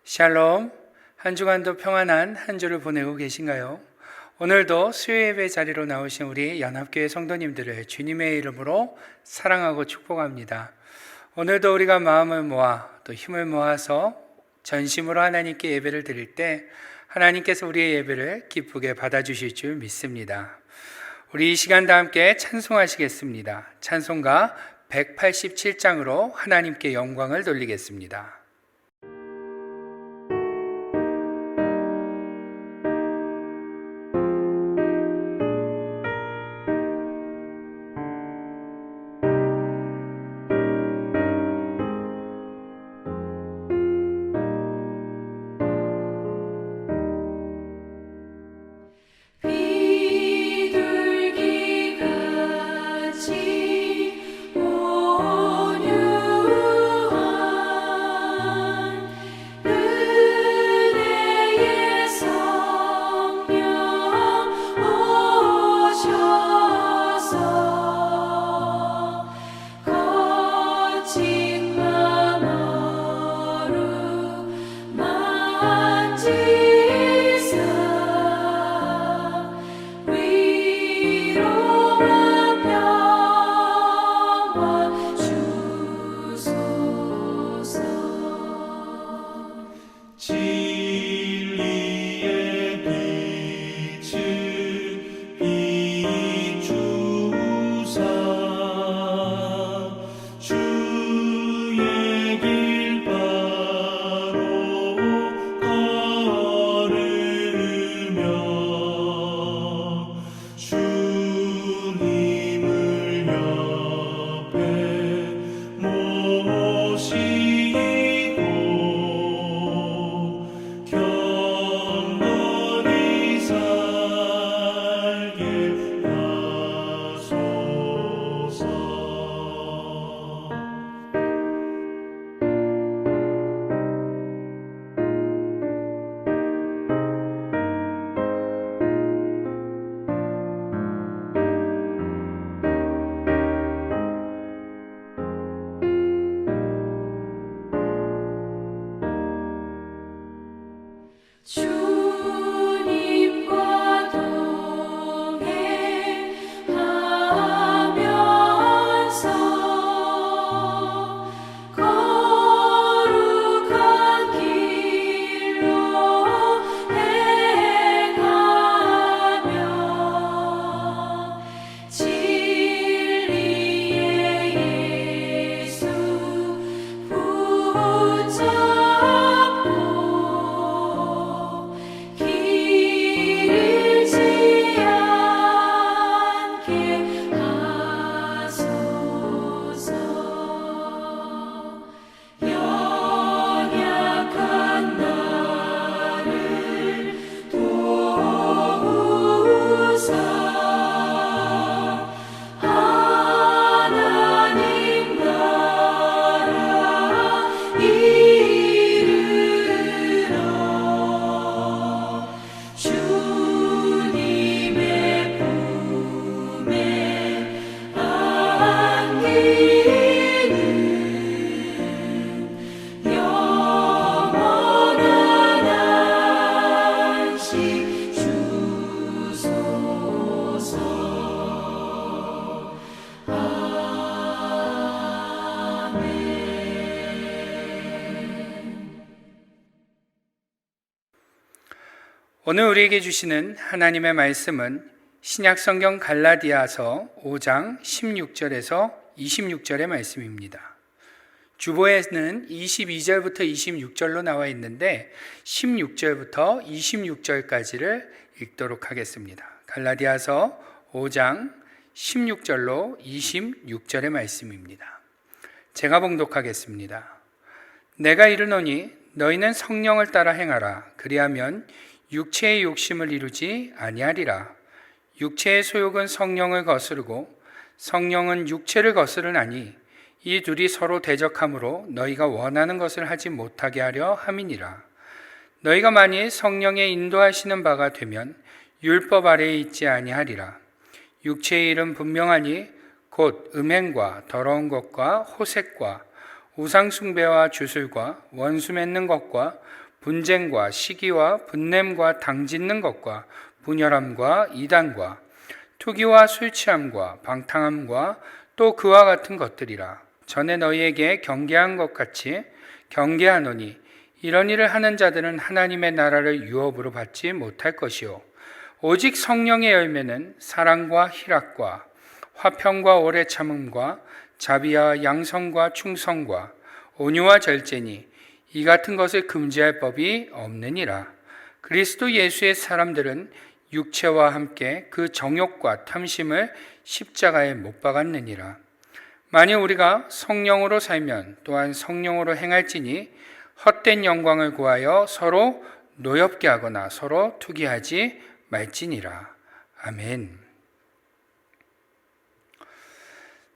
샬롬, 한 주간도 평안한 한 주를 보내고 계신가요? 오늘도 수요 예배 자리로 나오신 우리 연합교회 성도님들을 주님의 이름으로 사랑하고 축복합니다. 오늘도 우리가 마음을 모아 또 힘을 모아서 전심으로 하나님께 예배를 드릴 때 하나님께서 우리의 예배를 기쁘게 받아주실 줄 믿습니다. 우리 이 시간 다 함께 찬송하시겠습니다. 찬송가 187장으로 하나님께 영광을 돌리겠습니다. 오늘 우리에게 주시는 하나님의 말씀은 신약성경 갈라디아서 5장 16절에서 26절의 말씀입니다. 주보에는 22절부터 26절로 나와 있는데 16절부터 26절까지를 읽도록 하겠습니다. 갈라디아서 5장 16절로 26절의 말씀입니다. 제가 봉독하겠습니다. 내가 이르노니 너희는 성령을 따라 행하라. 그리하면 육체의 욕심을 이루지 아니하리라. 육체의 소욕은 성령을 거스르고 성령은 육체를 거스르나니 이 둘이 서로 대적하므로 너희가 원하는 것을 하지 못하게 하려 함이니라. 너희가 만일 성령의 인도하시는 바가 되면 율법 아래에 있지 아니하리라. 육체의 일은 분명하니 곧 음행과 더러운 것과 호색과 우상 숭배와 주술과 원수 맺는 것과 분쟁과 시기와 분냄과 당짓는 것과 분열함과 이단과 투기와 술 취함과 방탕함과 또 그와 같은 것들이라. 전에 너희에게 경계한 것 같이 경계하노니 이런 일을 하는 자들은 하나님의 나라를 유업으로 받지 못할 것이요 오직 성령의 열매는 사랑과 희락과 화평과 오래 참음과 자비와 양성과 충성과 온유와 절제니 이 같은 것을 금지할 법이 없느니라. 그리스도 예수의 사람들은 육체와 함께 그 정욕과 탐심을 십자가에 못 박았느니라. 만일 우리가 성령으로 살면 또한 성령으로 행할지니 헛된 영광을 구하여 서로 노엽게 하거나 서로 투기하지 말지니라. 아멘.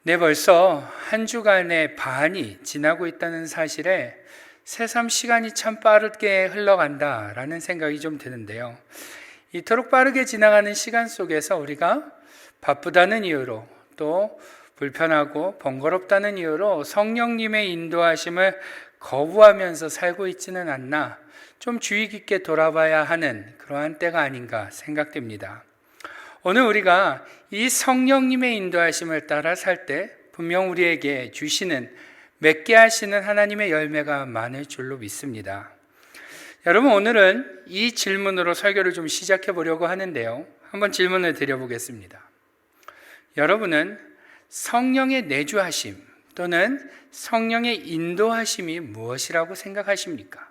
네, 벌써 한 주간의 반이 지나고 있다는 사실에 새삼 시간이 참 빠르게 흘러간다라는 생각이 좀 드는데요. 이토록 빠르게 지나가는 시간 속에서 우리가 바쁘다는 이유로 또 불편하고 번거롭다는 이유로 성령님의 인도하심을 거부하면서 살고 있지는 않나 좀 주의 깊게 돌아봐야 하는 그러한 때가 아닌가 생각됩니다. 오늘 우리가 이 성령님의 인도하심을 따라 살 때 분명 우리에게 주시는 맺게 하시는 하나님의 열매가 많을 줄로 믿습니다. 여러분, 오늘은 이 질문으로 설교를 좀 시작해 보려고 하는데요. 한번 질문을 드려보겠습니다. 여러분은 성령의 내주하심 또는 성령의 인도하심이 무엇이라고 생각하십니까?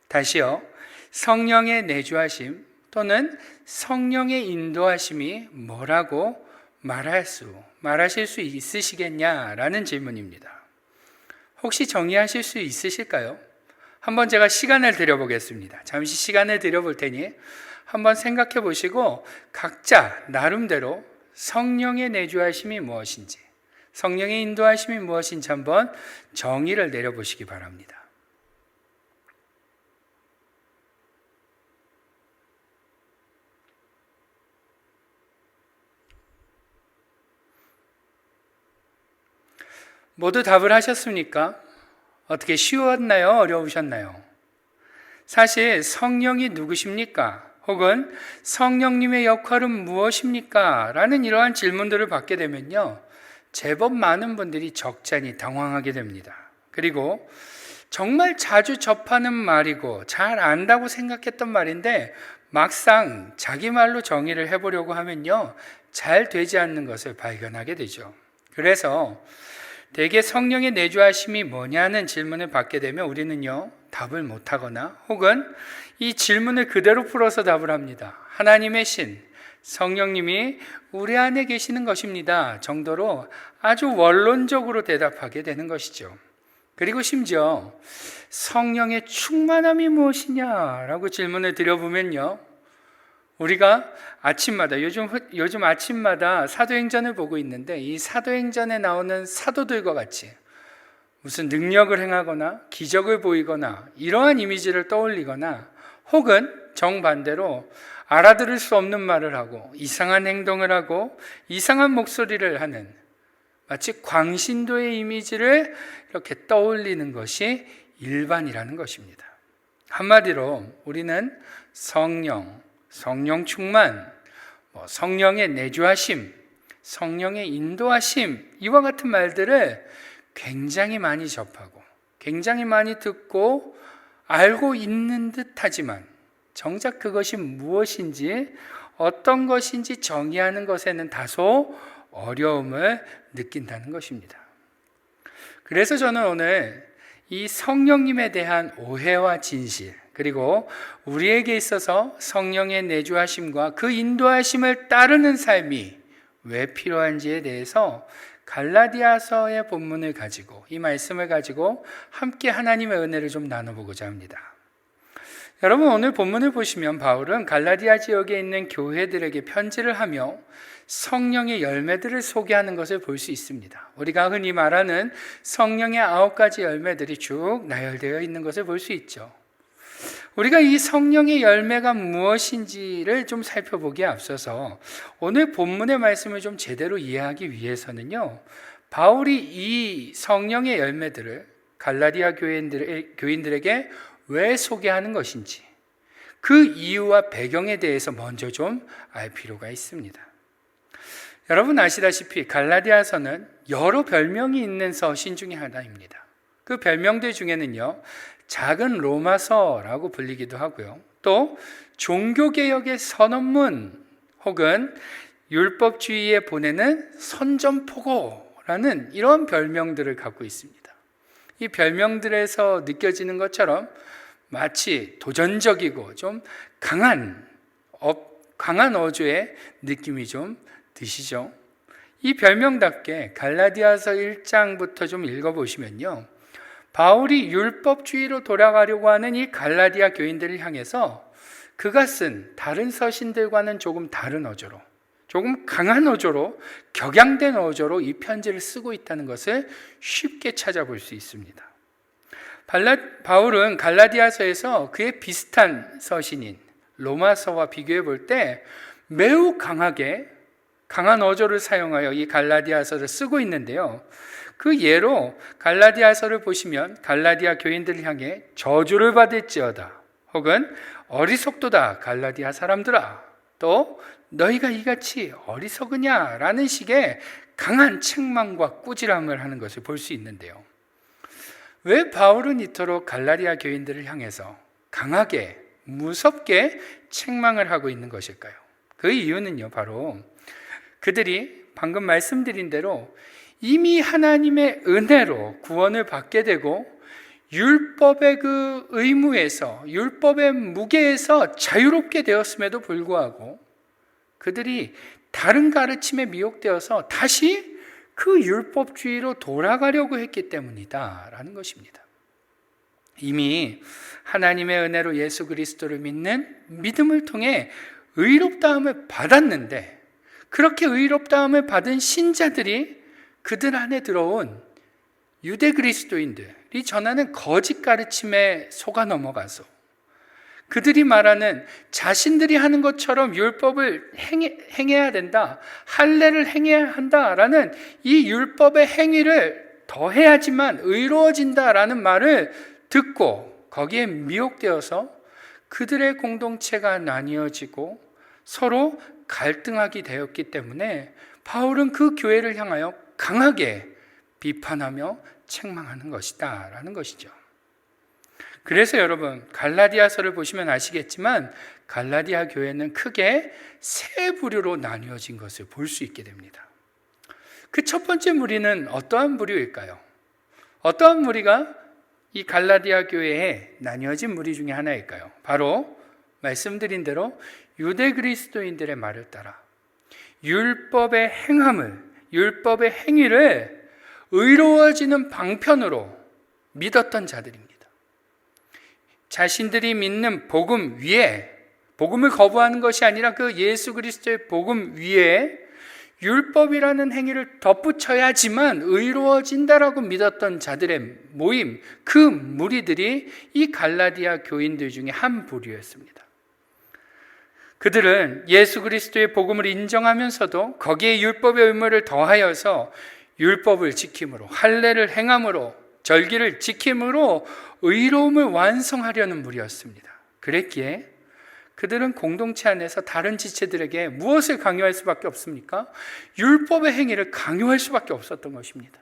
다시요. 성령의 내주하심 또는 성령의 인도하심이 뭐라고 말하실 수 있으시겠냐라는 질문입니다. 혹시 정의하실 수 있으실까요? 한번 제가 시간을 드려보겠습니다. 잠시 시간을 드려볼 테니 한번 생각해 보시고 각자 나름대로 성령의 내주하심이 무엇인지, 성령의 인도하심이 무엇인지 한번 정의를 내려보시기 바랍니다. 모두 답을 하셨습니까? 어떻게 쉬웠나요? 어려우셨나요? 사실 성령이 누구십니까? 혹은 성령님의 역할은 무엇입니까? 라는 이러한 질문들을 받게 되면요, 제법 많은 분들이 적잖이 당황하게 됩니다. 그리고 정말 자주 접하는 말이고 잘 안다고 생각했던 말인데 막상 자기 말로 정의를 해보려고 하면요, 잘 되지 않는 것을 발견하게 되죠. 그래서 대개 성령의 내주하심이 뭐냐는 질문을 받게 되면 우리는요, 답을 못하거나 혹은 이 질문을 그대로 풀어서 답을 합니다. 하나님의 신, 성령님이 우리 안에 계시는 것입니다 정도로 아주 원론적으로 대답하게 되는 것이죠. 그리고 심지어 성령의 충만함이 무엇이냐라고 질문을 드려보면요, 우리가 아침마다 요즘 아침마다 사도행전을 보고 있는데 이 사도행전에 나오는 사도들과 같이 무슨 능력을 행하거나 기적을 보이거나 이러한 이미지를 떠올리거나 혹은 정반대로 알아들을 수 없는 말을 하고 이상한 행동을 하고 이상한 목소리를 하는 마치 광신도의 이미지를 이렇게 떠올리는 것이 일반이라는 것입니다. 한마디로 우리는 성령 충만, 성령의 내주하심, 성령의 인도하심, 이와 같은 말들을 굉장히 많이 접하고 굉장히 많이 듣고 알고 있는 듯 하지만 정작 그것이 무엇인지 어떤 것인지 정의하는 것에는 다소 어려움을 느낀다는 것입니다. 그래서 저는 오늘 이 성령님에 대한 오해와 진실, 그리고 우리에게 있어서 성령의 내주하심과 그 인도하심을 따르는 삶이 왜 필요한지에 대해서 갈라디아서의 본문을 가지고, 이 말씀을 가지고 함께 하나님의 은혜를 좀 나눠보고자 합니다. 여러분, 오늘 본문을 보시면 바울은 갈라디아 지역에 있는 교회들에게 편지를 하며 성령의 열매들을 소개하는 것을 볼 수 있습니다. 우리가 흔히 말하는 성령의 9가지 열매들이 쭉 나열되어 있는 것을 볼 수 있죠. 우리가 이 성령의 열매가 무엇인지를 좀 살펴보기에 앞서서 오늘 본문의 말씀을 좀 제대로 이해하기 위해서는요, 바울이 이 성령의 열매들을 갈라디아 교인들에게 왜 소개하는 것인지 그 이유와 배경에 대해서 먼저 좀 알 필요가 있습니다. 여러분 아시다시피 갈라디아서는 여러 별명이 있는 서신 중에 하나입니다. 그 별명들 중에는요, 작은 로마서라고 불리기도 하고요, 또 종교개혁의 선언문 혹은 율법주의에 보내는 선전포고라는 이런 별명들을 갖고 있습니다. 이 별명들에서 느껴지는 것처럼 마치 도전적이고 좀 강한 어조의 느낌이 좀 드시죠? 이 별명답게 갈라디아서 1장부터 좀 읽어보시면요, 바울이 율법주의로 돌아가려고 하는 이 갈라디아 교인들을 향해서 그가 쓴 다른 서신들과는 조금 다른 어조로, 조금 강한 어조로, 격양된 어조로 이 편지를 쓰고 있다는 것을 쉽게 찾아볼 수 있습니다. 바울은 갈라디아서에서 그의 비슷한 서신인 로마서와 비교해 볼 때 매우 강한 어조를 사용하여 이 갈라디아서를 쓰고 있는데요, 그 예로 갈라디아서를 보시면 갈라디아 교인들을 향해 저주를 받을지어다 혹은 어리석도다 갈라디아 사람들아, 또 너희가 이같이 어리석으냐라는 식의 강한 책망과 꾸지람을 하는 것을 볼 수 있는데요, 왜 바울은 이토록 갈라디아 교인들을 향해서 강하게 무섭게 책망을 하고 있는 것일까요? 그 이유는요, 바로 그들이 방금 말씀드린 대로 이미 하나님의 은혜로 구원을 받게 되고 율법의 그 의무에서, 율법의 무게에서 자유롭게 되었음에도 불구하고 그들이 다른 가르침에 미혹되어서 다시 그 율법주의로 돌아가려고 했기 때문이다 라는 것입니다. 이미 하나님의 은혜로 예수 그리스도를 믿는 믿음을 통해 의롭다함을 받았는데, 그렇게 의롭다함을 받은 신자들이 그들 안에 들어온 유대 그리스도인들이 전하는 거짓 가르침에 속아 넘어가서 그들이 말하는 자신들이 하는 것처럼 율법을 행해야 된다, 할례를 행해야 한다라는 이 율법의 행위를 더해야지만 의로워진다라는 말을 듣고 거기에 미혹되어서 그들의 공동체가 나뉘어지고 서로 갈등하게 되었기 때문에 바울은 그 교회를 향하여 강하게 비판하며 책망하는 것이다 라는 것이죠. 그래서 여러분 갈라디아서를 보시면 아시겠지만 갈라디아 교회는 크게 세 부류로 나뉘어진 것을 볼 수 있게 됩니다. 그 첫 번째 무리는 어떠한 부류일까요? 어떠한 무리가 이 갈라디아 교회에 나뉘어진 무리 중에 하나일까요? 바로 말씀드린 대로 유대 그리스도인들의 말을 따라 율법의 행위를 의로워지는 방편으로 믿었던 자들입니다. 자신들이 믿는 복음 위에, 복음을 거부하는 것이 아니라 그 예수 그리스도의 복음 위에 율법이라는 행위를 덧붙여야지만 의로워진다라고 믿었던 자들의 모임, 그 무리들이 이 갈라디아 교인들 중에 한 부류였습니다. 그들은 예수 그리스도의 복음을 인정하면서도 거기에 율법의 의무를 더하여서 율법을 지킴으로, 할례를 행함으로, 절기를 지킴으로 의로움을 완성하려는 무리였습니다. 그랬기에 그들은 공동체 안에서 다른 지체들에게 무엇을 강요할 수밖에 없습니까? 율법의 행위를 강요할 수밖에 없었던 것입니다.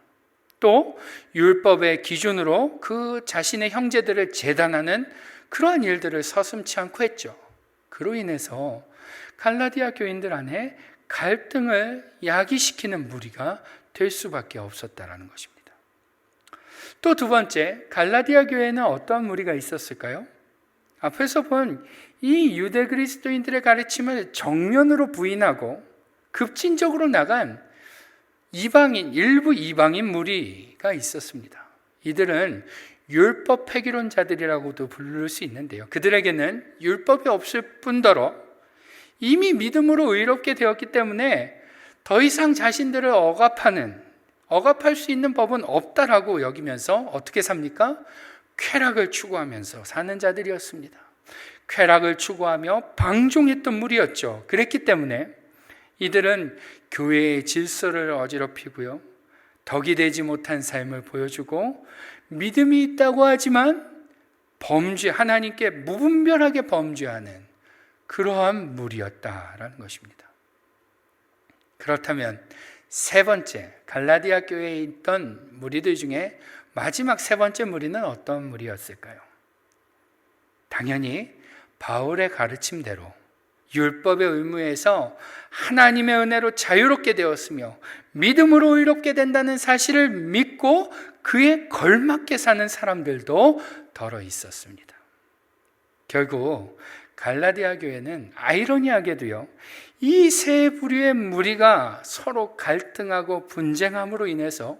또 율법의 기준으로 그 자신의 형제들을 제단하는 그러한 일들을 서슴지 않고 했죠. 그로 인해서 갈라디아 교인들 안에 갈등을 야기시키는 무리가 될 수밖에 없었다라는 것입니다. 또 두 번째, 갈라디아 교회에는 어떠한 무리가 있었을까요? 앞에서 본 이 유대 그리스도인들의 가르침을 정면으로 부인하고 급진적으로 나간 일부 이방인 무리가 있었습니다. 이들은 율법 폐기론자들이라고도 부를 수 있는데요, 그들에게는 율법이 없을 뿐더러 이미 믿음으로 의롭게 되었기 때문에 더 이상 자신들을 억압할 수 있는 법은 없다라고 여기면서 어떻게 삽니까? 쾌락을 추구하면서 사는 자들이었습니다. 쾌락을 추구하며 방종했던 무리였죠. 그랬기 때문에 이들은 교회의 질서를 어지럽히고요, 덕이 되지 못한 삶을 보여주고 믿음이 있다고 하지만 하나님께 무분별하게 범죄하는 그러한 무리였다라는 것입니다. 그렇다면 세 번째, 갈라디아 교회에 있던 무리들 중에 마지막 세 번째 무리는 어떤 무리였을까요? 당연히 바울의 가르침대로 율법의 의무에서 하나님의 은혜로 자유롭게 되었으며 믿음으로 의롭게 된다는 사실을 믿고 그에 걸맞게 사는 사람들도 더러 있었습니다. 결국 갈라디아 교회는 아이러니하게도요, 이 세 부류의 무리가 서로 갈등하고 분쟁함으로 인해서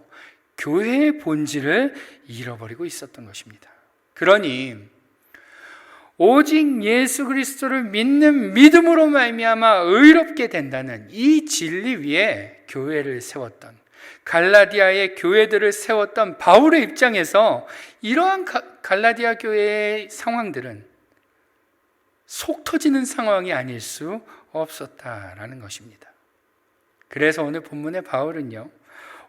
교회의 본질을 잃어버리고 있었던 것입니다. 그러니 오직 예수 그리스도를 믿는 믿음으로 말미암아 의롭게 된다는 이 진리 위에 교회를 세웠던, 갈라디아의 교회들을 세웠던 바울의 입장에서 이러한 갈라디아 교회의 상황들은 속 터지는 상황이 아닐 수 없었다라는 것입니다. 그래서 오늘 본문의 바울은요,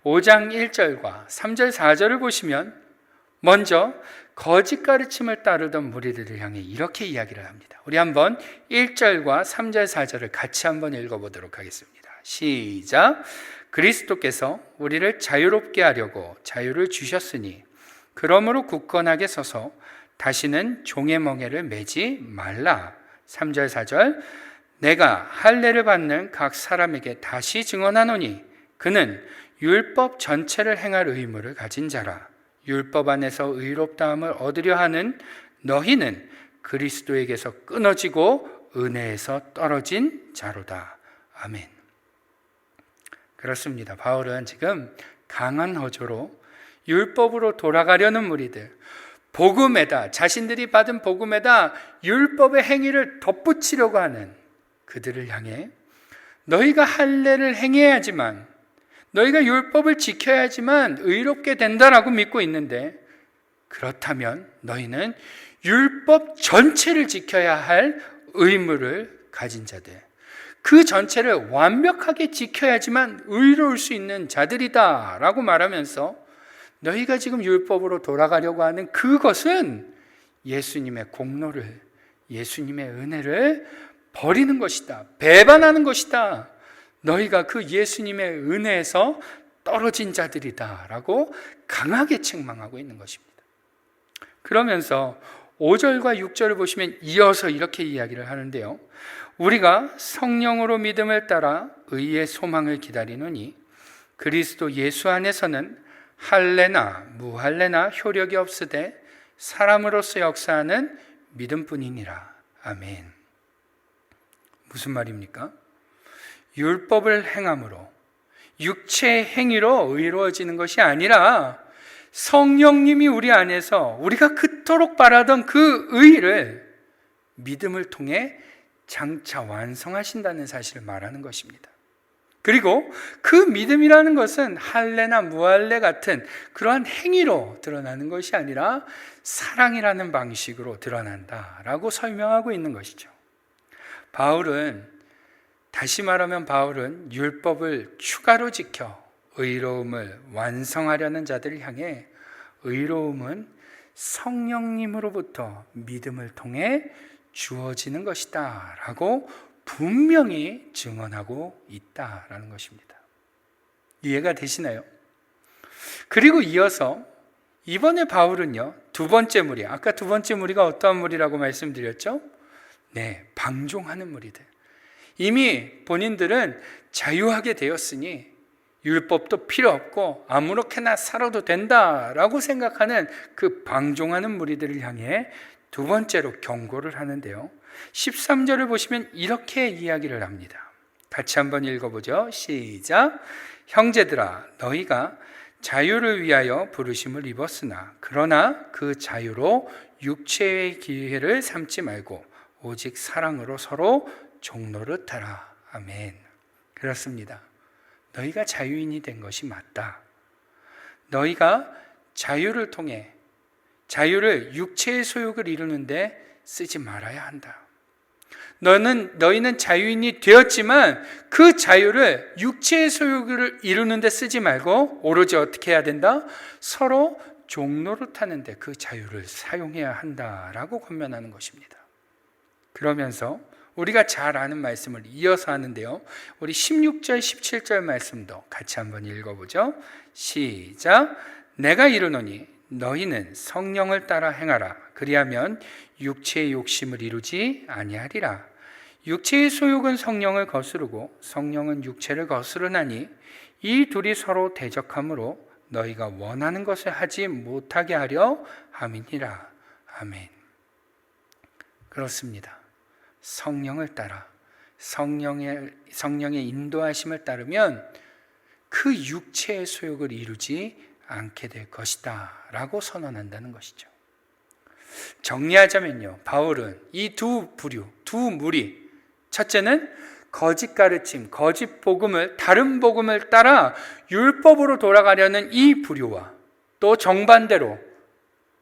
5장 1절과 3절 4절을 보시면 먼저 거짓 가르침을 따르던 무리들을 향해 이렇게 이야기를 합니다. 우리 한번 1절과 3절 4절을 같이 한번 읽어보도록 하겠습니다. 시작. 그리스도께서 우리를 자유롭게 하려고 자유를 주셨으니 그러므로 굳건하게 서서 다시는 종의 멍에를 매지 말라. 3절 4절. 내가 할례를 받는 각 사람에게 다시 증언하노니 그는 율법 전체를 행할 의무를 가진 자라. 율법 안에서 의롭다함을 얻으려 하는 너희는 그리스도에게서 끊어지고 은혜에서 떨어진 자로다. 아멘. 그렇습니다. 바울은 지금 강한 어조로 율법으로 돌아가려는 무리들, 복음에다, 자신들이 받은 복음에다 율법의 행위를 덧붙이려고 하는 그들을 향해 너희가 할례를 행해야지만, 너희가 율법을 지켜야지만 의롭게 된다라고 믿고 있는데, 그렇다면 너희는 율법 전체를 지켜야 할 의무를 가진 자들, 그 전체를 완벽하게 지켜야지만 의로울 수 있는 자들이다 라고 말하면서 너희가 지금 율법으로 돌아가려고 하는 그것은 예수님의 공로를, 예수님의 은혜를 버리는 것이다, 배반하는 것이다, 너희가 그 예수님의 은혜에서 떨어진 자들이다 라고 강하게 책망하고 있는 것입니다. 그러면서 5절과 6절을 보시면 이어서 이렇게 이야기를 하는데요, 우리가 성령으로 믿음을 따라 의의 소망을 기다리노니 그리스도 예수 안에서는 할례나 무할례나 효력이 없으되 사람으로서 역사하는 믿음뿐이니라. 아멘. 무슨 말입니까? 율법을 행함으로, 육체의 행위로 의로워지는 것이 아니라 성령님이 우리 안에서 우리가 그토록 바라던 그 의를 믿음을 통해 장차 완성하신다는 사실을 말하는 것입니다. 그리고 그 믿음이라는 것은 할례나 무할례 같은 그러한 행위로 드러나는 것이 아니라 사랑이라는 방식으로 드러난다라고 설명하고 있는 것이죠. 다시 말하면 바울은 율법을 추가로 지켜 의로움을 완성하려는 자들을 향해 의로움은 성령님으로부터 믿음을 통해 주어지는 것이다 라고 분명히 증언하고 있다라는 것입니다. 이해가 되시나요? 그리고 이어서 이번에 바울은요, 두 번째 무리, 아까 두 번째 무리가 어떠한 무리라고 말씀드렸죠? 네, 방종하는 무리들. 이미 본인들은 자유하게 되었으니 율법도 필요 없고 아무렇게나 살아도 된다라고 생각하는 그 방종하는 무리들을 향해 두 번째로 경고를 하는데요, 13절을 보시면 이렇게 이야기를 합니다. 같이 한번 읽어보죠. 시작. 형제들아, 너희가 자유를 위하여 부르심을 입었으나 그러나 그 자유로 육체의 기회를 삼지 말고 오직 사랑으로 서로 종노릇하라. 아멘. 그렇습니다. 너희가 자유인이 된 것이 맞다. 너희가 자유를 통해 자유를 육체의 소욕을 이루는데 쓰지 말아야 한다. 너희는 자유인이 되었지만 그 자유를 육체의 소욕을 이루는데 쓰지 말고 오로지 어떻게 해야 된다? 서로 종노릇하는데 그 자유를 사용해야 한다라고 권면하는 것입니다. 그러면서 우리가 잘 아는 말씀을 이어서 하는데요, 우리 16절 17절 말씀도 같이 한번 읽어보죠. 시작. 내가 이르노니 너희는 성령을 따라 행하라. 그리하면 육체의 욕심을 이루지 아니하리라. 육체의 소욕은 성령을 거스르고 성령은 육체를 거스르나니 이 둘이 서로 대적하므로 너희가 원하는 것을 하지 못하게 하려 함이니라. 아멘. 그렇습니다. 성령을 따라 성령의 인도하심을 따르면 그 육체의 소욕을 이루지 않게 될 것이다 라고 선언한다는 것이죠. 정리하자면요, 바울은 이 두 부류, 두 무리, 첫째는 거짓 가르침, 거짓 복음을, 다른 복음을 따라 율법으로 돌아가려는 이 부류와 또 정반대로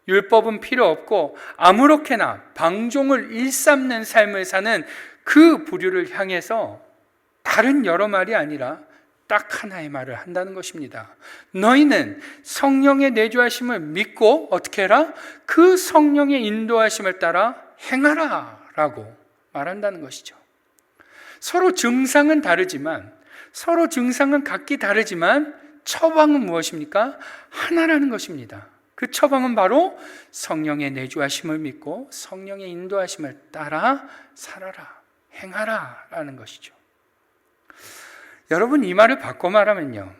율법은 필요 없고 아무렇게나 방종을 일삼는 삶을 사는 그 부류를 향해서 다른 여러 말이 아니라 딱 하나의 말을 한다는 것입니다. 너희는 성령의 내주하심을 믿고 어떻게 해라? 그 성령의 인도하심을 따라 행하라 라고 말한다는 것이죠. 서로 증상은 다르지만, 서로 증상은 각기 다르지만 처방은 무엇입니까? 하나라는 것입니다. 그 처방은 바로 성령의 내주하심을 믿고 성령의 인도하심을 따라 살아라, 행하라 라는 것이죠. 여러분, 이 말을 바꿔 말하면요,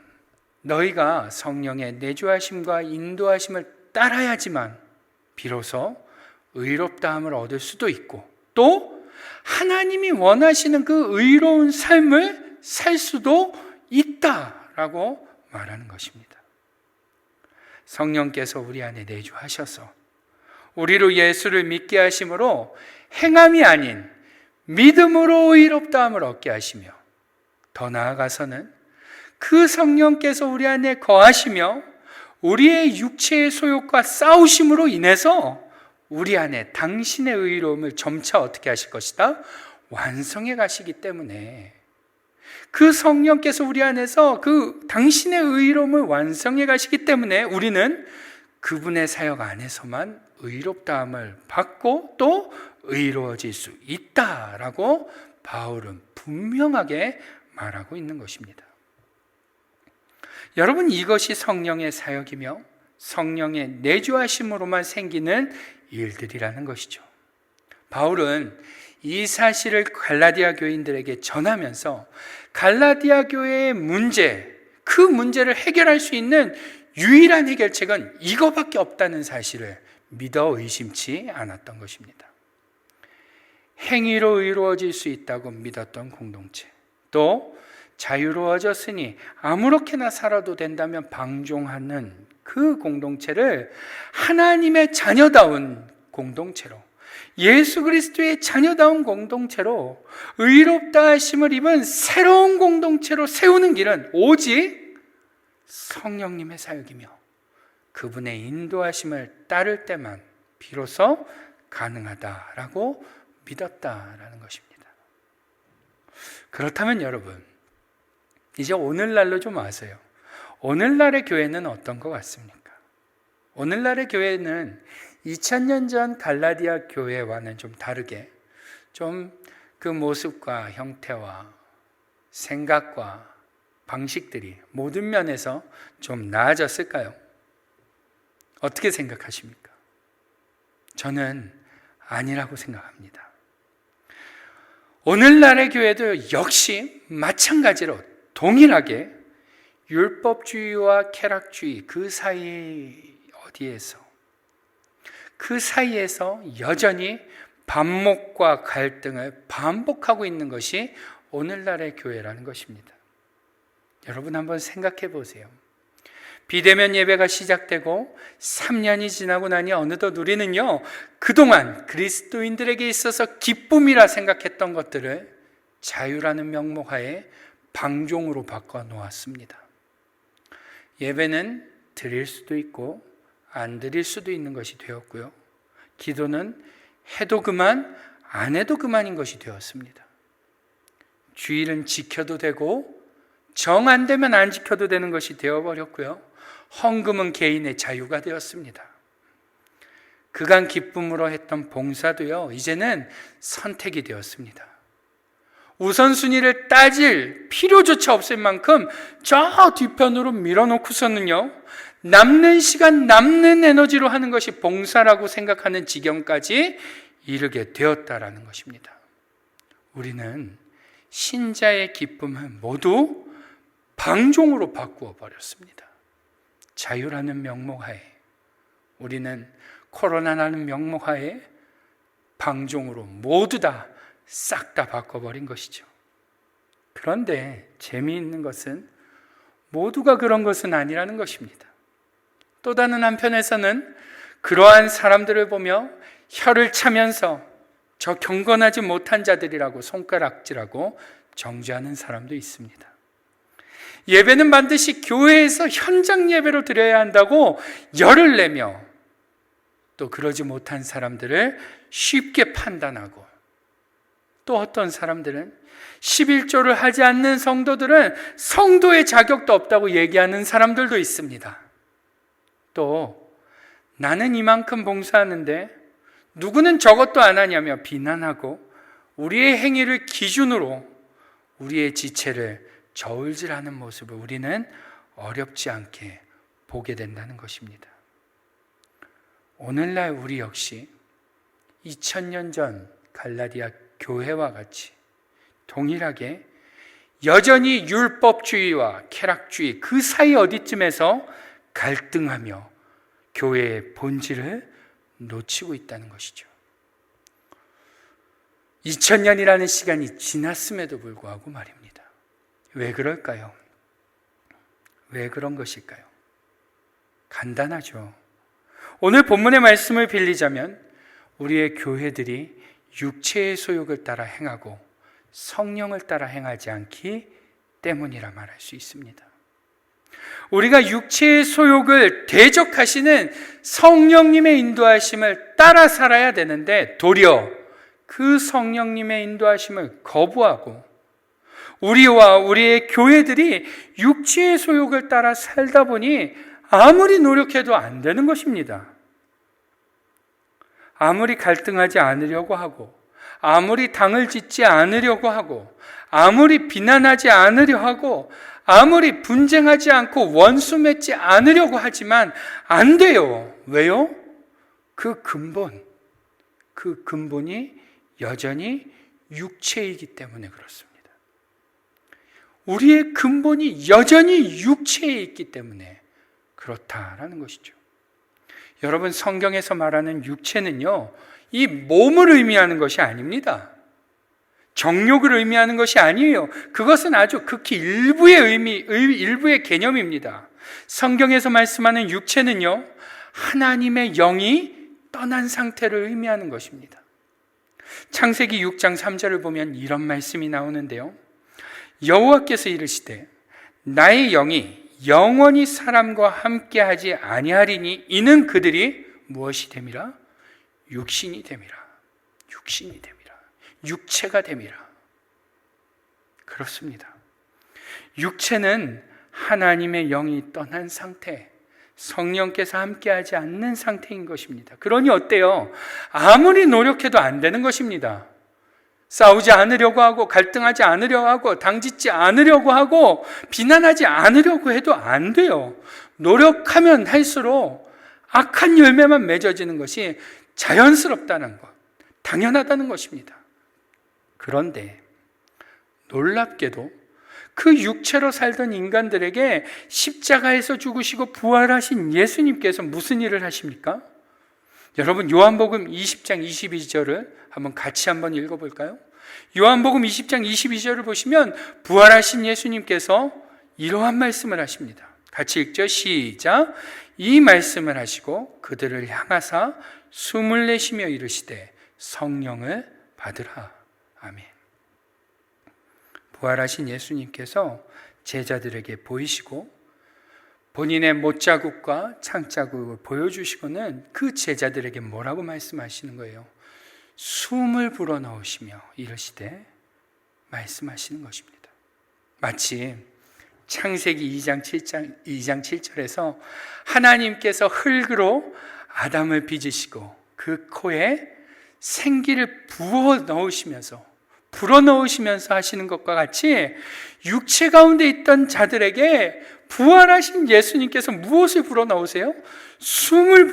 너희가 성령의 내주하심과 인도하심을 따라야지만 비로소 의롭다함을 얻을 수도 있고 또 하나님이 원하시는 그 의로운 삶을 살 수도 있다라고 말하는 것입니다. 성령께서 우리 안에 내주하셔서 우리로 예수를 믿게 하심으로 행함이 아닌 믿음으로 의롭다함을 얻게 하시며, 더 나아가서는 그 성령께서 우리 안에 거하시며 우리의 육체의 소욕과 싸우심으로 인해서 우리 안에 당신의 의로움을 점차 어떻게 하실 것이다? 완성해 가시기 때문에, 그 성령께서 우리 안에서 그 당신의 의로움을 완성해 가시기 때문에 우리는 그분의 사역 안에서만 의롭다함을 받고 또 의로워질 수 있다라고 바울은 분명하게 말하고 있는 것입니다. 여러분, 이것이 성령의 사역이며 성령의 내주하심으로만 생기는 일들이라는 것이죠. 바울은 이 사실을 갈라디아 교인들에게 전하면서 갈라디아 교회의 문제, 그 문제를 해결할 수 있는 유일한 해결책은 이거밖에 없다는 사실을 믿어 의심치 않았던 것입니다. 행위로 의로워질 수 있다고 믿었던 공동체, 또 자유로워졌으니 아무렇게나 살아도 된다면 방종하는 그 공동체를 하나님의 자녀다운 공동체로, 예수 그리스도의 자녀다운 공동체로, 의롭다 하심을 입은 새로운 공동체로 세우는 길은 오직 성령님의 사역이며 그분의 인도하심을 따를 때만 비로소 가능하다라고 믿었다라는 것입니다. 그렇다면 여러분, 이제 오늘날로 좀 와서요, 오늘날의 교회는 어떤 것 같습니까? 오늘날의 교회는 2000년 전 갈라디아 교회와는 좀 다르게 좀 그 모습과 형태와 생각과 방식들이 모든 면에서 좀 나아졌을까요? 어떻게 생각하십니까? 저는 아니라고 생각합니다. 오늘날의 교회도 역시 마찬가지로 동일하게 율법주의와 쾌락주의 그 사이에서 여전히 반목과 갈등을 반복하고 있는 것이 오늘날의 교회라는 것입니다. 여러분, 한번 생각해 보세요. 비대면 예배가 시작되고 3년이 지나고 나니 어느덧 우리는요, 그동안 그리스도인들에게 있어서 기쁨이라 생각했던 것들을 자유라는 명목하에 방종으로 바꿔 놓았습니다. 예배는 드릴 수도 있고 안 드릴 수도 있는 것이 되었고요, 기도는 해도 그만 안 해도 그만인 것이 되었습니다. 주일은 지켜도 되고 정 안 되면 안 지켜도 되는 것이 되어버렸고요, 헌금은 개인의 자유가 되었습니다. 그간 기쁨으로 했던 봉사도요, 이제는 선택이 되었습니다. 우선순위를 따질 필요조차 없을 만큼 저 뒤편으로 밀어놓고서는요, 남는 시간, 남는 에너지로 하는 것이 봉사라고 생각하는 지경까지 이르게 되었다라는 것입니다. 우리는 신자의 기쁨을 모두 방종으로 바꾸어 버렸습니다. 자유라는 명목하에, 우리는 코로나라는 명목하에 방종으로 모두 다 싹 다 바꿔버린 것이죠. 그런데 재미있는 것은 모두가 그런 것은 아니라는 것입니다. 또 다른 한편에서는 그러한 사람들을 보며 혀를 차면서 저 경건하지 못한 자들이라고 손가락질하고 정죄하는 사람도 있습니다. 예배는 반드시 교회에서 현장 예배로 드려야 한다고 열을 내며 또 그러지 못한 사람들을 쉽게 판단하고, 또 어떤 사람들은 11조를 하지 않는 성도들은 성도의 자격도 없다고 얘기하는 사람들도 있습니다. 또 나는 이만큼 봉사하는데 누구는 저것도 안 하냐며 비난하고 우리의 행위를 기준으로 우리의 지체를 저울질하는 모습을 우리는 어렵지 않게 보게 된다는 것입니다. 오늘날 우리 역시 2000년 전 갈라디아 교회와 같이 동일하게 여전히 율법주의와 쾌락주의 그 사이 어디쯤에서 갈등하며 교회의 본질을 놓치고 있다는 것이죠. 2000년이라는 시간이 지났음에도 불구하고 말입니다. 왜 그럴까요? 왜 그런 것일까요? 간단하죠. 오늘 본문의 말씀을 빌리자면 우리의 교회들이 육체의 소욕을 따라 행하고 성령을 따라 행하지 않기 때문이라 말할 수 있습니다. 우리가 육체의 소욕을 대적하시는 성령님의 인도하심을 따라 살아야 되는데 도리어 그 성령님의 인도하심을 거부하고 우리와 우리의 교회들이 육체의 소욕을 따라 살다 보니 아무리 노력해도 안 되는 것입니다. 아무리 갈등하지 않으려고 하고, 아무리 당을 짓지 않으려고 하고, 아무리 비난하지 않으려 하고, 아무리 분쟁하지 않고 원수 맺지 않으려고 하지만 안 돼요. 왜요? 그 근본이 여전히 육체이기 때문에 그렇습니다. 우리의 근본이 여전히 육체에 있기 때문에 그렇다라는 것이죠. 여러분, 성경에서 말하는 육체는요, 이 몸을 의미하는 것이 아닙니다. 정욕을 의미하는 것이 아니에요. 그것은 아주 극히 일부의 개념입니다. 성경에서 말씀하는 육체는요, 하나님의 영이 떠난 상태를 의미하는 것입니다. 창세기 6장 3절을 보면 이런 말씀이 나오는데요. 여호와께서 이르시되 나의 영이 영원히 사람과 함께하지 아니하리니 이는 그들이 무엇이 됨이라? 육신이 됨이라. 육체가 됨이라. 그렇습니다. 육체는 하나님의 영이 떠난 상태, 성령께서 함께하지 않는 상태인 것입니다. 그러니 어때요? 아무리 노력해도 안 되는 것입니다. 싸우지 않으려고 하고, 갈등하지 않으려고 하고, 당짓지 않으려고 하고, 비난하지 않으려고 해도 안 돼요. 노력하면 할수록 악한 열매만 맺어지는 것이 자연스럽다는 것, 당연하다는 것입니다. 그런데 놀랍게도 그 육체로 살던 인간들에게 십자가에서 죽으시고 부활하신 예수님께서 무슨 일을 하십니까? 여러분, 요한복음 20장 22절을 같이 한번 읽어볼까요? 요한복음 20장 22절을 보시면 부활하신 예수님께서 이러한 말씀을 하십니다. 같이 읽죠. 시작. 이 말씀을 하시고 그들을 향하사 숨을 내쉬며 이르시되 성령을 받으라. 아멘. 부활하신 예수님께서 제자들에게 보이시고 본인의 못자국과 창자국을 보여주시고는 그 제자들에게 뭐라고 말씀하시는 거예요? 숨을 불어넣으시며 이르시되 말씀하시는 것입니다. 마치 창세기 2장 7절에서 하나님께서 흙으로 아담을 빚으시고 그 코에 생기를 불어넣으시면서 하시는 것과 같이 육체 가운데 있던 자들에게 부활하신 예수님께서 무엇을 불어넣으세요? 숨을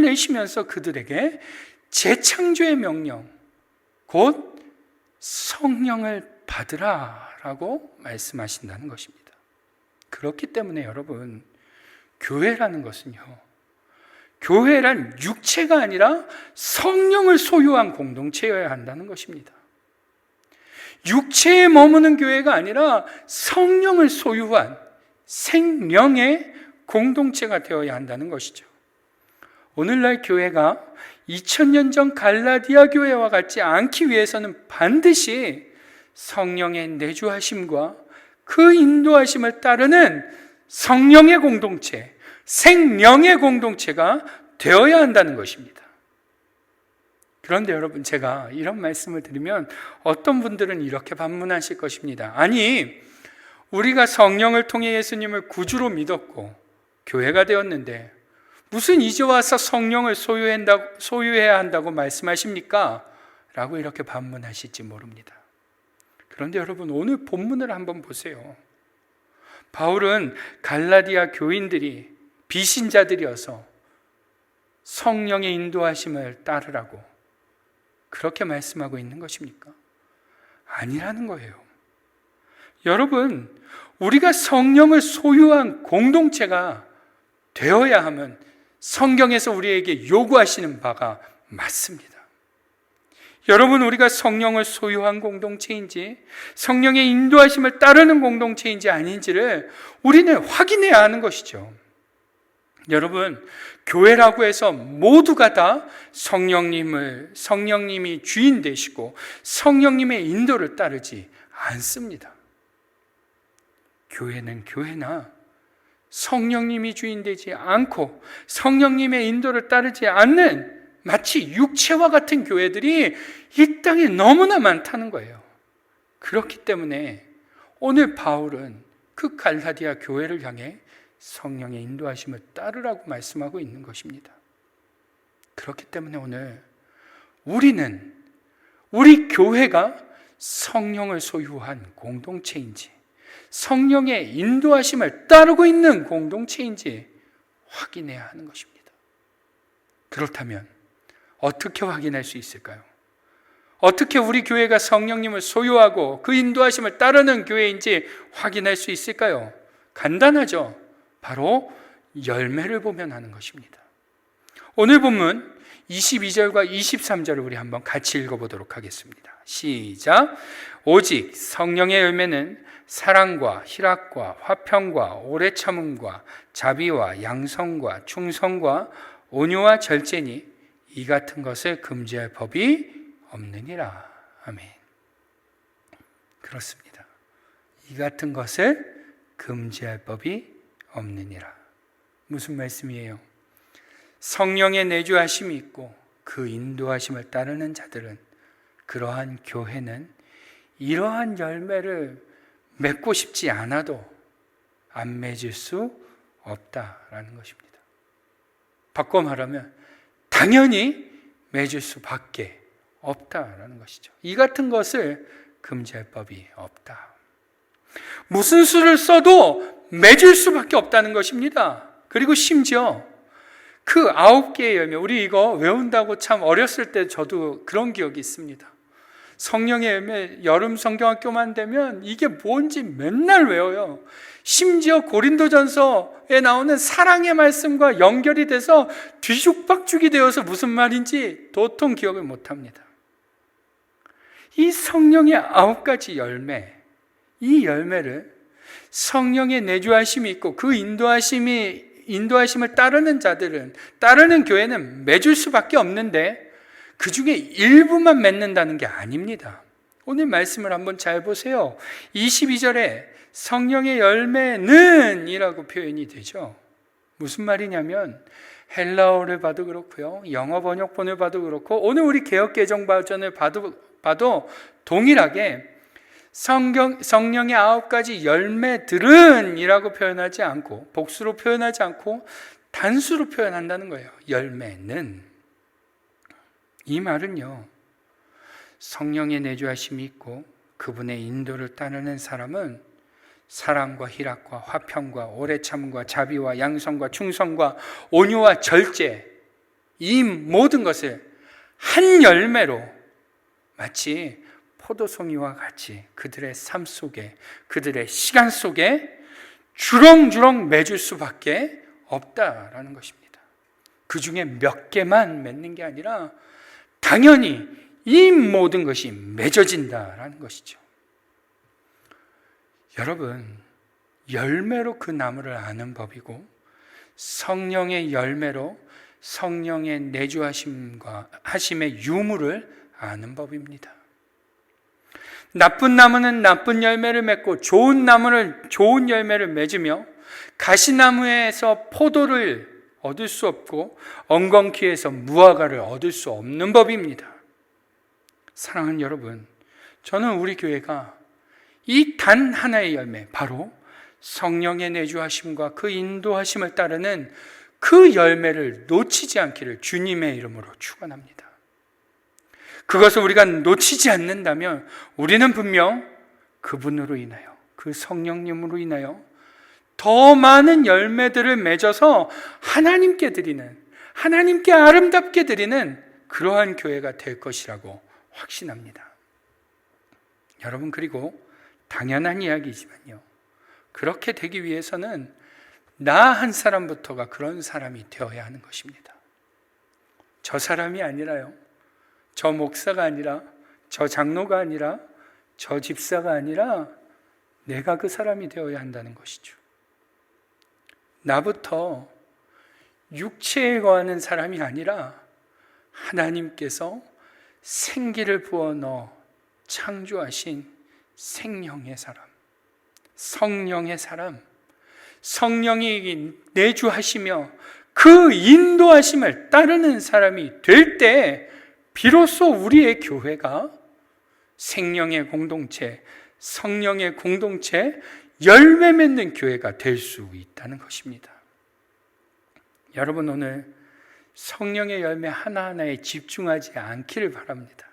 내쉬면서 그들에게 재창조의 명령, 곧 성령을 받으라 라고 말씀하신다는 것입니다. 그렇기 때문에 여러분, 교회라는 것은요, 교회란 육체가 아니라 성령을 소유한 공동체여야 한다는 것입니다. 육체에 머무는 교회가 아니라 성령을 소유한 생명의 공동체가 되어야 한다는 것이죠. 오늘날 교회가 2000년 전 갈라디아 교회와 같지 않기 위해서는 반드시 성령의 내주하심과 그 인도하심을 따르는 성령의 공동체, 생명의 공동체가 되어야 한다는 것입니다. 그런데 여러분, 제가 이런 말씀을 드리면 어떤 분들은 이렇게 반문하실 것입니다. 아니, 우리가 성령을 통해 예수님을 구주로 믿었고 교회가 되었는데 무슨 이제 와서 성령을 소유해야 한다고 말씀하십니까? 라고 이렇게 반문하실지 모릅니다. 그런데 여러분, 오늘 본문을 한번 보세요. 바울은 갈라디아 교인들이 비신자들이어서 성령의 인도하심을 따르라고 그렇게 말씀하고 있는 것입니까? 아니라는 거예요. 여러분, 우리가 성령을 소유한 공동체가 되어야 하면 성경에서 우리에게 요구하시는 바가 맞습니다. 여러분, 우리가 성령을 소유한 공동체인지 성령의 인도하심을 따르는 공동체인지 아닌지를 우리는 확인해야 하는 것이죠. 여러분, 교회라고 해서 모두가 다 성령님이 주인 되시고 성령님의 인도를 따르지 않습니다. 교회는 교회나 성령님이 주인 되지 않고 성령님의 인도를 따르지 않는 마치 육체와 같은 교회들이 이 땅에 너무나 많다는 거예요. 그렇기 때문에 오늘 바울은 그 갈라디아 교회를 향해 성령의 인도하심을 따르라고 말씀하고 있는 것입니다. 그렇기 때문에 오늘 우리 교회가 성령을 소유한 공동체인지 성령의 인도하심을 따르고 있는 공동체인지 확인해야 하는 것입니다. 그렇다면 어떻게 확인할 수 있을까요? 어떻게 우리 교회가 성령님을 소유하고 그 인도하심을 따르는 교회인지 확인할 수 있을까요? 간단하죠. 바로 열매를 보면 하는 것입니다. 오늘 본문 22절과 23절을 우리 한번 같이 읽어보도록 하겠습니다. 시작. 오직 성령의 열매는 사랑과 희락과 화평과 오래 참음과 자비와 양성과 충성과 온유와 절제니 이 같은 것을 금지할 법이 없느니라. 아멘. 그렇습니다. 이 같은 것을 금지할 법이 없느니라. 무슨 말씀이에요? 성령의 내주하심이 있고 그 인도하심을 따르는 자들은, 그러한 교회는 이러한 열매를 맺고 싶지 않아도 안 맺을 수 없다라는 것입니다. 바꿔 말하면 당연히 맺을 수밖에 없다라는 것이죠. 이 같은 것을 금지할 법이 없다. 무슨 수를 써도 맺을 수밖에 없다는 것입니다. 그리고 심지어 그 9개의 열매, 우리 이거 외운다고 참 어렸을 때 저도 그런 기억이 있습니다. 성령의 열매, 여름 성경학교만 되면 이게 뭔지 맨날 외워요. 심지어 고린도전서에 나오는 사랑의 말씀과 연결이 돼서 뒤죽박죽이 되어서 무슨 말인지 도통 기억을 못합니다. 이 성령의 9가지 열매, 이 열매를 성령의 내주하심이 있고 그 인도하심을 따르는 자들은, 따르는 교회는 맺을 수밖에 없는데 그 중에 일부만 맺는다는 게 아닙니다. 오늘 말씀을 한번 잘 보세요. 22절에 성령의 열매는 이라고 표현이 되죠. 무슨 말이냐면 헬라어를 봐도 그렇고요, 영어 번역본을 봐도 그렇고, 오늘 우리 개역개정 버전을 봐도 동일하게 성령의 9가지 열매들은 이라고 표현하지 않고, 복수로 표현하지 않고 단수로 표현한다는 거예요. 열매는. 이 말은요, 성령의 내주하심이 있고 그분의 인도를 따르는 사람은 사랑과 희락과 화평과 오래 참음과 자비와 양성과 충성과 온유와 절제, 이 모든 것을 한 열매로 마치 포도송이와 같이 그들의 삶 속에, 그들의 시간 속에 주렁주렁 맺을 수밖에 없다라는 것입니다. 그 중에 몇 개만 맺는 게 아니라 당연히 이 모든 것이 맺어진다라는 것이죠. 여러분, 열매로 그 나무를 아는 법이고, 성령의 열매로 성령의 내주하심과 하심의 유무를 아는 법입니다. 나쁜 나무는 나쁜 열매를 맺고 좋은 나무는 좋은 열매를 맺으며, 가시나무에서 포도를 얻을 수 없고 엉겅퀴에서 무화과를 얻을 수 없는 법입니다. 사랑하는 여러분, 저는 우리 교회가 이 단 하나의 열매, 바로 성령의 내주하심과 그 인도하심을 따르는 그 열매를 놓치지 않기를 주님의 이름으로 축원합니다. 그것을 우리가 놓치지 않는다면 우리는 분명 그분으로 인하여, 그 성령님으로 인하여 더 많은 열매들을 맺어서 하나님께 드리는, 하나님께 아름답게 드리는 그러한 교회가 될 것이라고 확신합니다. 여러분, 그리고 당연한 이야기지만요, 그렇게 되기 위해서는 나 한 사람부터가 그런 사람이 되어야 하는 것입니다. 저 사람이 아니라요, 저 목사가 아니라, 저 장로가 아니라, 저 집사가 아니라 내가 그 사람이 되어야 한다는 것이죠. 나부터 육체에 거하는 사람이 아니라 하나님께서 생기를 부어 넣어 창조하신 생명의 사람, 성령의 사람, 성령이 내주하시며 그 인도하심을 따르는 사람이 될 때 비로소 우리의 교회가 생명의 공동체, 성령의 공동체, 열매 맺는 교회가 될 수 있다는 것입니다. 여러분, 오늘 성령의 열매 하나하나에 집중하지 않기를 바랍니다.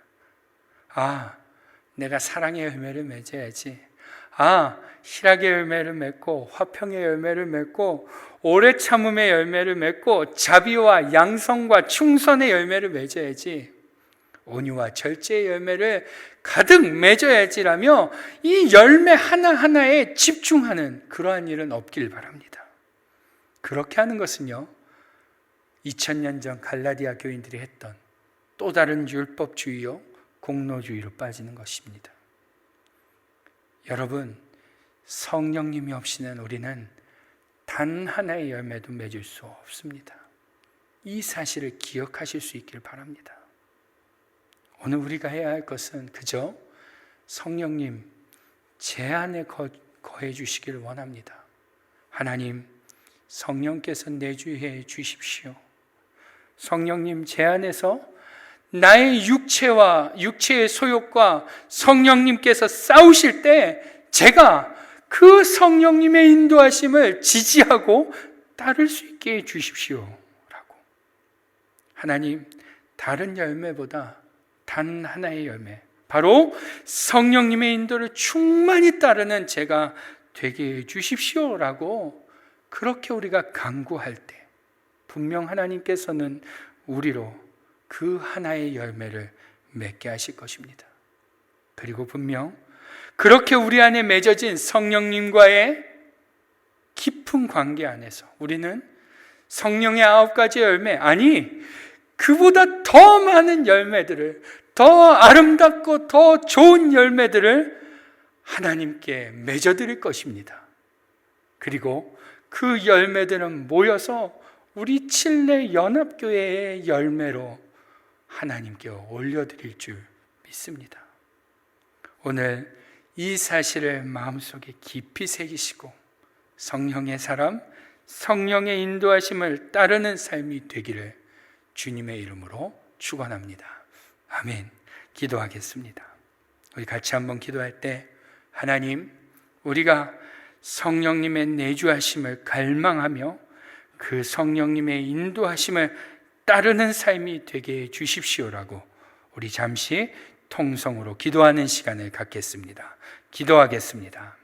내가 사랑의 열매를 맺어야지. 희락의 열매를 맺고 화평의 열매를 맺고 오래 참음의 열매를 맺고 자비와 양성과 충선의 열매를 맺어야지. 온유와 절제의 열매를 가득 맺어야지라며 이 열매 하나하나에 집중하는 그러한 일은 없길 바랍니다. 그렇게 하는 것은요, 2000년 전 갈라디아 교인들이 했던 또 다른 율법주의요, 공로주의로 빠지는 것입니다. 여러분, 성령님이 없이는 우리는 단 하나의 열매도 맺을 수 없습니다. 이 사실을 기억하실 수 있길 바랍니다. 오늘 우리가 해야 할 것은 그저 성령님 제 안에 거해 주시기를 원합니다. 하나님, 성령께서 내주해 주십시오. 성령님, 제 안에서 나의 육체의 소욕과 성령님께서 싸우실 때 제가 그 성령님의 인도하심을 지지하고 따를 수 있게 해 주십시오 라고. 하나님, 다른 열매보다 단 하나의 열매, 바로 성령님의 인도를 충만히 따르는 제가 되게 해 주십시오 라고, 그렇게 우리가 간구할 때 분명 하나님께서는 우리로 그 하나의 열매를 맺게 하실 것입니다. 그리고 분명 그렇게 우리 안에 맺어진 성령님과의 깊은 관계 안에서 우리는 성령의 9가지 열매, 그보다 더 많은 열매들을, 더 아름답고 더 좋은 열매들을 하나님께 맺어드릴 것입니다. 그리고 그 열매들은 모여서 우리 칠레 연합교회의 열매로 하나님께 올려드릴 줄 믿습니다. 오늘 이 사실을 마음속에 깊이 새기시고 성령의 사람, 성령의 인도하심을 따르는 삶이 되기를 주님의 이름으로 축원합니다. 아멘. 기도하겠습니다. 우리 같이 한번 기도할 때 하나님, 우리가 성령님의 내주하심을 갈망하며 그 성령님의 인도하심을 따르는 삶이 되게 해 주십시오라고 우리 잠시 통성으로 기도하는 시간을 갖겠습니다. 기도하겠습니다.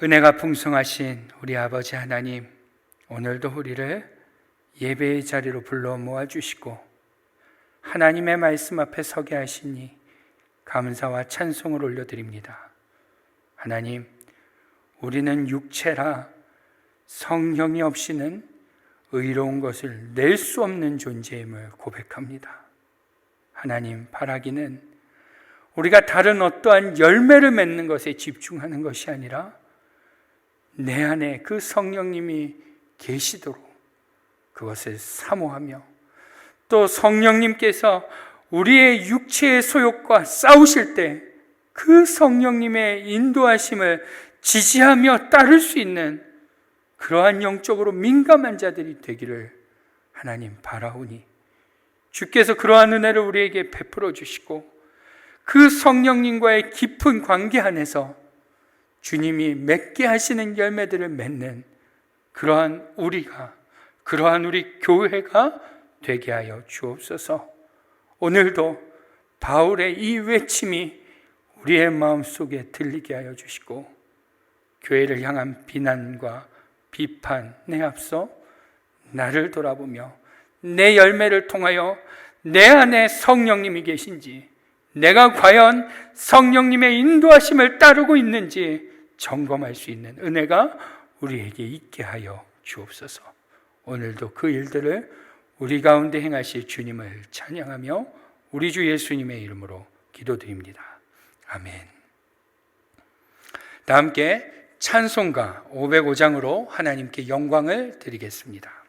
은혜가 풍성하신 우리 아버지 하나님, 오늘도 우리를 예배의 자리로 불러 모아주시고 하나님의 말씀 앞에 서게 하시니 감사와 찬송을 올려드립니다. 하나님, 우리는 육체라 성령이 없이는 의로운 것을 낼 수 없는 존재임을 고백합니다. 하나님, 바라기는 우리가 다른 어떠한 열매를 맺는 것에 집중하는 것이 아니라 내 안에 그 성령님이 계시도록 그것을 사모하며, 또 성령님께서 우리의 육체의 소욕과 싸우실 때 그 성령님의 인도하심을 지지하며 따를 수 있는 그러한 영적으로 민감한 자들이 되기를 하나님 바라오니, 주께서 그러한 은혜를 우리에게 베풀어 주시고 그 성령님과의 깊은 관계 안에서 주님이 맺게 하시는 열매들을 맺는 그러한 우리가, 그러한 우리 교회가 되게 하여 주옵소서. 오늘도 바울의 이 외침이 우리의 마음속에 들리게 하여 주시고, 교회를 향한 비난과 비판에 앞서 나를 돌아보며 내 열매를 통하여 내 안에 성령님이 계신지, 내가 과연 성령님의 인도하심을 따르고 있는지 점검할 수 있는 은혜가 우리에게 있게 하여 주옵소서. 오늘도 그 일들을 우리 가운데 행하실 주님을 찬양하며 우리 주 예수님의 이름으로 기도드립니다. 아멘. 다 함께 찬송가 505장으로 하나님께 영광을 드리겠습니다.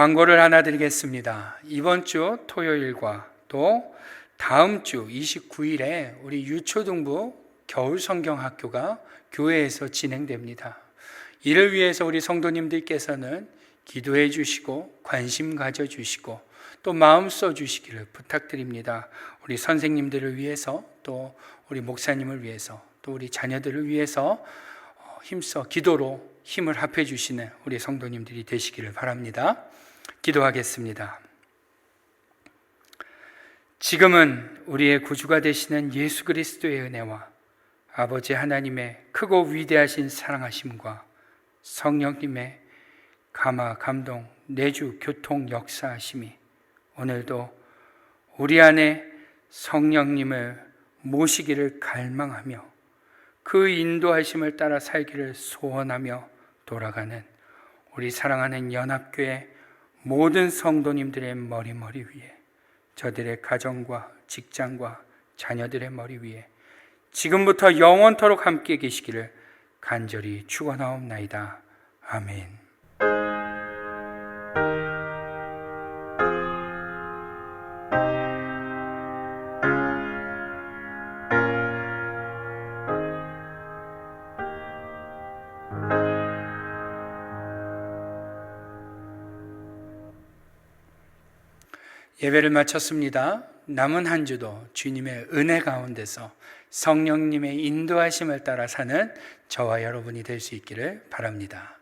광고를 하나 드리겠습니다. 이번 주 토요일과 또 다음 주 29일에 우리 유초등부 겨울성경학교가 교회에서 진행됩니다. 이를 위해서 우리 성도님들께서는 기도해 주시고 관심 가져주시고 또 마음 써주시기를 부탁드립니다. 우리 선생님들을 위해서 또 우리 목사님을 위해서 또 우리 자녀들을 위해서 힘써 기도로 힘을 합해 주시는 우리 성도님들이 되시기를 바랍니다. 기도하겠습니다. 지금은 우리의 구주가 되시는 예수 그리스도의 은혜와 아버지 하나님의 크고 위대하신 사랑하심과 성령님의 감화, 감동, 내주, 교통, 역사하심이 오늘도 우리 안에 성령님을 모시기를 갈망하며 그 인도하심을 따라 살기를 소원하며 돌아가는 우리 사랑하는 연합교회 모든 성도님들의 머리 위에 저들의 가정과 직장과 자녀들의 머리 위에 지금부터 영원토록 함께 계시기를 간절히 축원하옵나이다. 아멘. 예배를 마쳤습니다. 남은 한 주도 주님의 은혜 가운데서 성령님의 인도하심을 따라 사는 저와 여러분이 될 수 있기를 바랍니다.